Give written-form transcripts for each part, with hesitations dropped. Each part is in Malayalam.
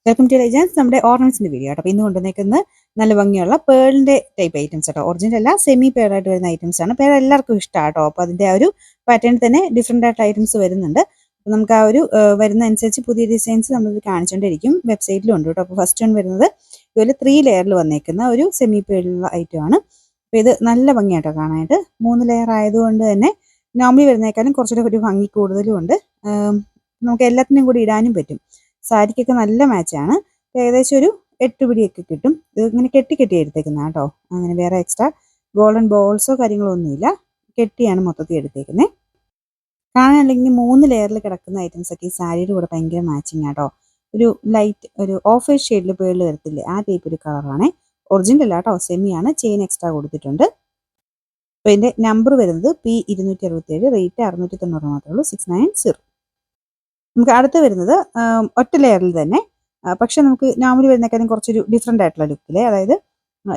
Welcome to ലൈജൻസ്. നമ്മുടെ ഓർണമെന്റ്സിന്റെ വീഡിയോ കേട്ടോ. ഇന്ന് കൊണ്ടുവന്നേക്കുന്ന നല്ല ഭംഗിയുള്ള പേളിന്റെ ടൈപ്പ് ഐറ്റംസ് കേട്ടോ. ഒറിജിനൽ അല്ല, സെമി പേൾ ആയിട്ട് വരുന്ന ഐറ്റംസ് ആണ്. പേൾ എല്ലാവർക്കും ഇഷ്ടമാണ് കേട്ടോ. അപ്പോൾ അതിന്റെ ആ ഒരു പാറ്റേൺ തന്നെ ഡിഫറെന്റ് ആയിട്ട് ഐറ്റംസ് വരുന്നുണ്ട്. അപ്പോൾ നമുക്ക് ആ ഒരു വരുന്ന അനുസരിച്ച് പുതിയ ഡിസൈൻസ് നമ്മൾ കാണിച്ചുകൊണ്ടിരിക്കും. വെബ്സൈറ്റിലും ഉണ്ട് കേട്ടോ. അപ്പോൾ ഫസ്റ്റ് വൺ വരുന്നത് ഇതുപോലെ 3 ലെയറിൽ വന്നേക്കുന്ന ഒരു സെമി പേളുള്ള ഐറ്റം ആണ്. അപ്പോൾ ഇത് നല്ല ഭംഗിയായിട്ടോ കാണാനായിട്ട്. 3 ലെയർ ആയതുകൊണ്ട് തന്നെ നോർമലി വരുന്നേക്കാളും കുറച്ചുകൂടെ ഒരു ഭംഗി കൂടുതലും ഉണ്ട്. നമുക്ക് എല്ലാത്തിനും കൂടി ഇടാനും പറ്റും. സാരിക്കൊക്കെ നല്ല മാച്ചാണ്. ഏകദേശം ഒരു 8 പിടിയൊക്കെ കിട്ടും. ഇത് ഇങ്ങനെ കെട്ടി കെട്ടി എടുത്തേക്കുന്ന കേട്ടോ. അങ്ങനെ വേറെ എക്സ്ട്രാ ഗോൾഡൻ ബോൾസോ കാര്യങ്ങളോ ഒന്നുമില്ല. കെട്ടിയാണ് മൊത്തത്തിൽ എടുത്തേക്കുന്നത്. കാണാനല്ലെങ്കിൽ 3 ലെയറിൽ കിടക്കുന്ന ഐറ്റംസ് ഒക്കെ ഈ സാരിയുടെ കൂടെ ഭയങ്കര മാച്ചിങ് ആട്ടോ. ഒരു ലൈറ്റ് ഒരു ഓഫ് വൈറ്റ് ഷെയ്ഡിൽ പേള് വരത്തില്ലേ, ആ ടൈപ്പ് ഒരു കളറാണ്. ഒറിജിനൽ അല്ല കേട്ടോ, സെമിയാണ്. ചെയിൻ എക്സ്ട്രാ കൊടുത്തിട്ടുണ്ട്. അപ്പോൾ ഇതിന്റെ നമ്പർ വരുന്നത് P267, റേറ്റ് 690 മാത്രമേ ഉള്ളൂ, 690. നമുക്ക് അടുത്ത് വരുന്നത് ഒറ്റ ലെയറിൽ തന്നെ, പക്ഷെ നമുക്ക് നോർമലി വരുന്നേക്കാളും കുറച്ചൊരു ഡിഫറെൻ്റ് ആയിട്ടുള്ള ലുക്കിൽ, അതായത്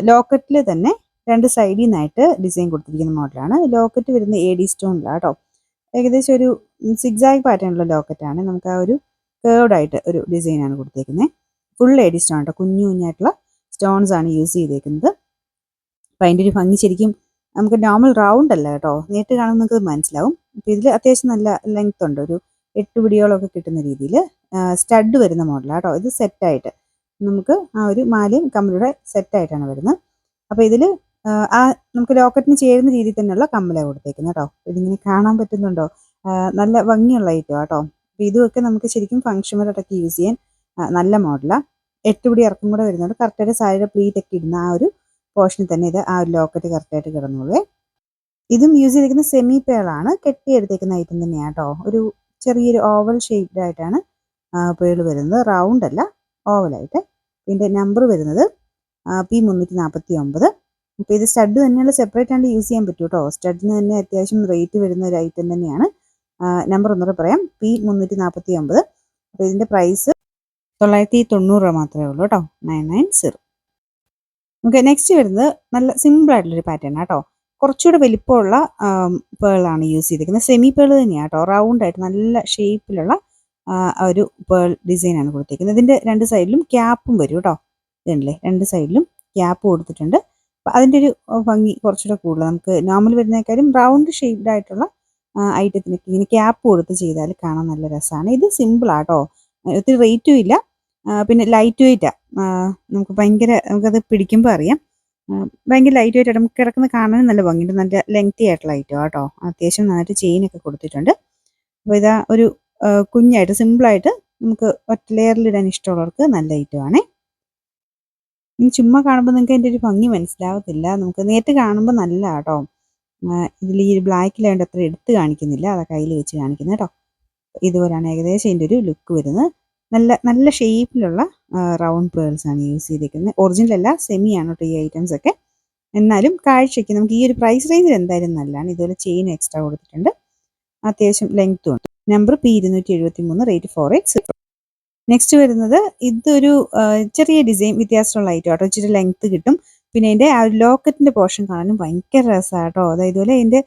ലോക്കറ്റിൽ തന്നെ 2 സൈഡിൽ നിന്നായിട്ട് ഡിസൈൻ കൊടുത്തിരിക്കുന്ന മോഡലാണ്. ലോക്കറ്റ് വരുന്ന AD സ്റ്റോണിലാണ് കേട്ടോ. ഏകദേശം ഒരു സിഗ്സാഗ് പാറ്റേണുള്ള ലോക്കറ്റാണ്. നമുക്ക് ആ ഒരു കേർഡ് ആയിട്ട് ഒരു ഡിസൈനാണ് കൊടുത്തേക്കുന്നത്. ഫുൾ AD സ്റ്റോൺ കേട്ടോ. കുഞ്ഞു കുഞ്ഞായിട്ടുള്ള സ്റ്റോൺസ് ആണ് യൂസ് ചെയ്തേക്കുന്നത്. അപ്പം അതിൻ്റെ ഒരു ഭംഗി ശരിക്കും നമുക്ക് നോർമൽ റൗണ്ട് അല്ല കേട്ടോ. നേരിട്ട് കാണുമ്പോൾ നിങ്ങൾക്ക് മനസ്സിലാവും. അപ്പം ഇതിൽ അത്യാവശ്യം നല്ല ലെങ്ത് ഉണ്ട്. ഒരു 8 പിടിയോളമൊക്കെ കിട്ടുന്ന രീതിയിൽ സ്റ്റഡ് വരുന്ന മോഡലാണ് കേട്ടോ. ഇത് സെറ്റായിട്ട് നമുക്ക് ആ ഒരു മാലയും കമ്മലൂടെ സെറ്റായിട്ടാണ് വരുന്നത്. അപ്പോൾ ഇതിൽ ആ നമുക്ക് ലോക്കറ്റിന് ചേരുന്ന രീതിയിൽ തന്നെയുള്ള കമ്മലാണ് കൊടുത്തേക്കുന്നത് കേട്ടോ. ഇതിങ്ങനെ കാണാൻ പറ്റുന്നുണ്ടോ? നല്ല ഭംഗിയുള്ള ഐറ്റം കേട്ടോ. അപ്പോൾ ഇതുമൊക്കെ നമുക്ക് ശരിക്കും ഫംഗ്ഷൻ വെയറായിട്ടൊക്കെ യൂസ് ചെയ്യാൻ നല്ല മോഡലാണ്. 8 പിടി ഇറക്കം കൂടെ വരുന്നുണ്ട്. കറക്റ്റായിട്ട് സാരിയുടെ പ്ലീറ്റ് ഒക്കെ ഇടുന്ന ആ ഒരു പോർഷനിൽ തന്നെ ഇത് ആ ഒരു ലോക്കറ്റ് കറക്റ്റായിട്ട് കിടന്നുള്ളൂ. ഇതും യൂസ് ചെയ്തിരിക്കുന്ന സെമി പേളാണ്. കെട്ടിയെടുത്തേക്കുന്ന ഐറ്റം തന്നെയാണ് കേട്ടോ. ഒരു ചെറിയൊരു ഓവൽ ഷേപ്ഡ് ആയിട്ടാണ് പേള് വരുന്നത്. റൗണ്ട് അല്ല, ഓവലായിട്ട്. ഇതിൻ്റെ നമ്പർ വരുന്നത് P349. അപ്പോൾ ഇത് സ്റ്റഡ് തന്നെയുള്ള സെപ്പറേറ്റ് ആയിട്ട് യൂസ് ചെയ്യാൻ പറ്റും കേട്ടോ. സ്റ്റഡിന് തന്നെ അത്യാവശ്യം റേറ്റ് വരുന്ന ഒരു ഐറ്റം തന്നെയാണ്. നമ്പർ ഒന്നുകൂടെ പറയാം, P349. അപ്പോൾ ഇതിൻ്റെ പ്രൈസ് 990 മാത്രമേ ഉള്ളൂ കേട്ടോ, 990. നമുക്ക് നെക്സ്റ്റ് വരുന്നത് നല്ല സിമ്പിൾ ആയിട്ടുള്ളൊരു പാറ്റേൺ കേട്ടോ. കുറച്ചുകൂടെ വലിപ്പമുള്ള പേളാണ് യൂസ് ചെയ്തിരിക്കുന്നത്. സെമി പേൾ തന്നെയാണ് കേട്ടോ. റൗണ്ട് ആയിട്ട് നല്ല ഷേപ്പിലുള്ള ഒരു പേൾ ഡിസൈനാണ് കൊടുത്തിരിക്കുന്നത്. ഇതിൻ്റെ 2 സൈഡിലും ക്യാപ്പും വരും കേട്ടോ. ഇതുണ്ടല്ലേ, 2 സൈഡിലും ക്യാപ്പ് കൊടുത്തിട്ടുണ്ട്. അപ്പം അതിൻ്റെ ഒരു ഭംഗി കുറച്ചുകൂടെ കൂടുതൽ. നമുക്ക് നോർമൽ വരുന്നേക്കാളും റൗണ്ട് ഷേപ്ഡ് ആയിട്ടുള്ള ഐറ്റത്തിനൊക്കെ ഇങ്ങനെ ക്യാപ്പ് കൊടുത്ത് ചെയ്താൽ കാണാൻ നല്ല രസമാണ്. ഇത് സിമ്പിളാട്ടോ, ഒത്തിരി റേറ്റും ഇല്ല. പിന്നെ ലൈറ്റ് വെയിറ്റാണ്. നമുക്ക് നമുക്കത് പിടിക്കുമ്പോൾ അറിയാം. ഭയങ്കര ലൈറ്റ് വെയിറ്റ് ആയിട്ട് നമുക്ക് കിടക്കുന്ന കാണാനും നല്ല ഭംഗിയുണ്ട്. നല്ല ലെങ്തി ആയിട്ടുള്ള ഐറ്റം കേട്ടോ. അത്യാവശ്യം നന്നായിട്ട് ചെയിനൊക്കെ കൊടുത്തിട്ടുണ്ട്. അപ്പോൾ ഇതാ ഒരു കുഞ്ഞായിട്ട് സിമ്പിളായിട്ട് നമുക്ക് ഒറ്റ ലെയറിലിടാൻ ഇഷ്ടമുള്ളവർക്ക് നല്ല ഐറ്റമാണ്. ഇനി ചുമ്മാ കാണുമ്പോൾ നിങ്ങൾക്ക് അതിൻ്റെ ഒരു ഭംഗി മനസ്സിലാവത്തില്ല. നമുക്ക് നേരിട്ട് കാണുമ്പോൾ നല്ല കേട്ടോ. ഇതിൽ ഈ ബ്ലാക്കിലായതുകൊണ്ട് അത്ര എടുത്ത് കാണിക്കുന്നില്ല, അതാ കയ്യിൽ വെച്ച് കാണിക്കുന്നത് കേട്ടോ. ഇതുപോലെയാണ് ഏകദേശം ഇതിൻ്റെ ഒരു ലുക്ക് വരുന്നത്. നല്ല നല്ല ഷേപ്പിലുള്ള റൗണ്ട് പേൾസ് ആണ് യൂസ് ചെയ്തിരിക്കുന്നത്. ഒറിജിനൽ അല്ല, സെമിയാണ് കേട്ടോ ഈ ഐറ്റംസ് ഒക്കെ. എന്നാലും കാഴ്ചയ്ക്ക് നമുക്ക് ഈ ഒരു പ്രൈസ് റേഞ്ചിൽ എന്തായാലും നല്ലതാണ്. ഇതുപോലെ ചെയിൻ എക്സ്ട്രാ കൊടുത്തിട്ടുണ്ട്. അത്യാവശ്യം ലെങ്ത്തും ഉണ്ട്. Number P273, rate 480. നെക്സ്റ്റ് വരുന്നത് ഇതൊരു ചെറിയ ഡിസൈൻ വ്യത്യാസമുള്ള ഐറ്റം കേട്ടോ. ഇച്ചിരി ലെങ്ത്ത് കിട്ടും. പിന്നെ ഇതിൻ്റെ ആ ഒരു ലോക്കറ്റിൻ്റെ പോർഷൻ കാണാനും ഭയങ്കര രസമാണ് കേട്ടോ. അതായത് ഇതുപോലെ ഇതിൻ്റെ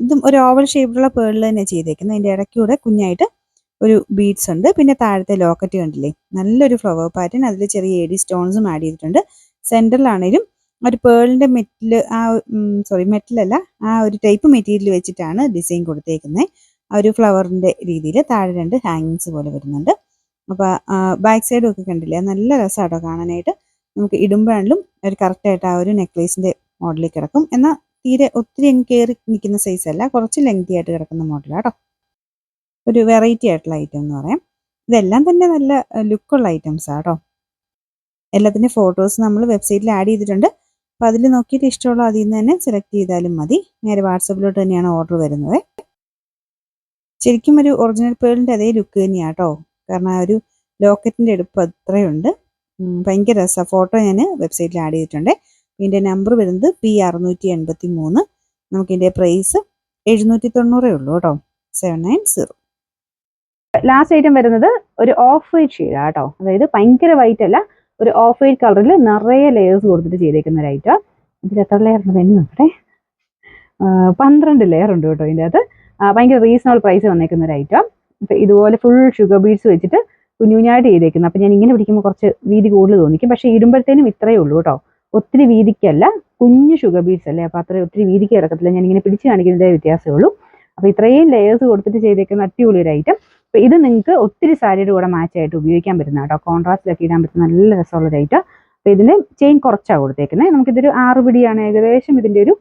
ഇതും ഒരു ഓവൽ ഷേപ്പിലുള്ള പേളിൽ തന്നെ ചെയ്തേക്കുന്നത്. അതിൻ്റെ ഇടയ്ക്കൂടെ കുഞ്ഞായിട്ട് ഒരു ബീഡ്സ് ഉണ്ട്. പിന്നെ താഴത്തെ ലോക്കറ്റ് കണ്ടില്ലേ, നല്ലൊരു ഫ്ലവർ പാറ്റേൺ. അതിൽ ചെറിയ AD സ്റ്റോൺസും ആഡ് ചെയ്തിട്ടുണ്ട്. സെൻറ്ററിലാണേലും ഒരു പേളിൻ്റെ മെറ്റലല്ല, ആ ഒരു ടൈപ്പ് മെറ്റീരിയൽ വെച്ചിട്ടാണ് ഡിസൈൻ കൊടുത്തേക്കുന്നത്. ആ ഒരു ഫ്ലവറിൻ്റെ രീതിയിൽ താഴെ 2 ഹാങ്ങിങ്സ് പോലെ വരുന്നുണ്ട്. അപ്പോൾ ബാക്ക് സൈഡും ഒക്കെ കണ്ടില്ലേ, നല്ല രസമാട്ടോ കാണാനായിട്ട്. നമുക്ക് ഇടുമ്പോഴാണെങ്കിലും ഒരു കറക്റ്റായിട്ട് ആ ഒരു നെക്ലേസിൻ്റെ മോഡലിൽ കിടക്കും. എന്നാൽ തീരെ ഒത്തിരി അങ്ങ് കയറി നിൽക്കുന്ന സൈസ് അല്ല, കുറച്ച് ലെങ്തി ആയിട്ട് കിടക്കുന്ന മോഡലാട്ടോ. ഒരു വെറൈറ്റി ആയിട്ടുള്ള ഐറ്റം എന്ന് പറയാം. ഇതെല്ലാം തന്നെ നല്ല ലുക്കുള്ള ഐറ്റംസ് ആട്ടോ. എല്ലാത്തിൻ്റെ ഫോട്ടോസ് നമ്മൾ വെബ്സൈറ്റിൽ ആഡ് ചെയ്തിട്ടുണ്ട്. അപ്പോൾ അതിൽ നോക്കിയിട്ട് ഇഷ്ടമുള്ള അതിൽ നിന്ന് തന്നെ സെലക്ട് ചെയ്താലും മതി. നേരെ വാട്സപ്പിലോട്ട് തന്നെയാണ് ഓർഡർ വരുന്നത്. ശരിക്കും ഒരു ഒറിജിനൽ പേളിൻ്റെ അതേ ലുക്ക് തന്നെയാണ് കേട്ടോ. കാരണം ആ ഒരു ലോക്കറ്റിൻ്റെ എടുപ്പ് അത്രയുണ്ട്. ഭയങ്കര രസമാണ്. ഫോട്ടോ ഞാൻ വെബ്സൈറ്റിൽ ആഡ് ചെയ്തിട്ടുണ്ട്. ഇതിൻ്റെ നമ്പർ വരുന്നത് P683. നമുക്കിതിൻ്റെ പ്രൈസ് 790 ഉള്ളൂ കേട്ടോ, 790. ലാസ്റ്റ് ഐറ്റം വരുന്നത് ഒരു ഓഫ് വൈറ്റ് ഷെയ്ഡാണ് കേട്ടോ. അതായത് ഭയങ്കര വൈറ്റ് അല്ല, ഒരു ഓഫ് വൈറ്റ് കളറിൽ നിറയെ ലെയേഴ്സ് കൊടുത്തിട്ട് ചെയ്തേക്കുന്ന ഒരു ഐറ്റം. ഇതിൽ എത്ര ലെയർ ഉണ്ട് തന്നെ നോക്കട്ടെ. 12 ലെയർ ഉണ്ട് കേട്ടോ ഇതിൻ്റെ അകത്ത്. ഭയങ്കര റീസണബിൾ പ്രൈസ് വന്നേക്കുന്ന ഒരു ഐറ്റം. അപ്പം ഇതുപോലെ ഫുൾ ഷുഗർ ബീഡ്സ് വെച്ചിട്ട് കുഞ്ഞുകുഞ്ഞായിട്ട് ചെയ്തേക്കുന്നത്. അപ്പോൾ ഞാൻ ഇങ്ങനെ പിടിക്കുമ്പോൾ കുറച്ച് വീതി കൂടുതൽ തോന്നിക്കും. പക്ഷേ ഇടുമ്പോഴത്തേനും ഇത്രയേ ഉള്ളൂ കേട്ടോ. ഒത്തിരി വീതിക്കല്ല, കുഞ്ഞു ഷുഗർ ബീഡ്സ് അല്ലേ, അപ്പോൾ അത്രയും ഒത്തിരി വീതിക്ക് കിടക്കത്തില്ല. ഞാനിങ്ങനെ പിടിച്ച് കാണിക്കുന്നതേ വ്യത്യാസമേ ഉള്ളൂ. അപ്പോൾ ഇത്രയും ലെയേഴ്സ് കൊടുത്തിട്ട് ചെയ്തേക്കുന്ന അടിപൊളി ഒരു ഐറ്റം. അപ്പോൾ ഇത് നിങ്ങൾക്ക് ഒത്തിരി സാരിയുടെ കൂടെ മാച്ചായിട്ട് ഉപയോഗിക്കാൻ പറ്റുന്ന കേട്ടോ. കോൺട്രാസ്റ്റിലൊക്കെ ഇടാൻ പറ്റുന്ന നല്ല രസമുള്ളൊരു ഐറ്റം. അപ്പോൾ ഇതിൻ്റെ ചെയിൻ കുറച്ചാണ് കൊടുത്തേക്കുന്നത്. നമുക്കിതൊരു 6 പിടിയാണ് ഏകദേശം ഇതിൻ്റെ ഒരു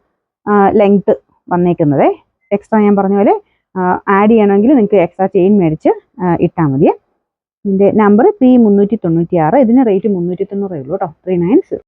ലെങ്ത്ത് വന്നേക്കുന്നത്. എക്സ്ട്രാ ഞാൻ പറഞ്ഞ പോലെ ആഡ് ചെയ്യണമെങ്കിൽ നിങ്ങൾക്ക് എക്സ്ട്രാ ചെയിൻ മേടിച്ച് ഇട്ടാൽ മതി. ഇതിൻ്റെ നമ്പർ P396. ഇതിന് റേറ്റ് 390 ഉള്ളൂ കേട്ടോ, 390.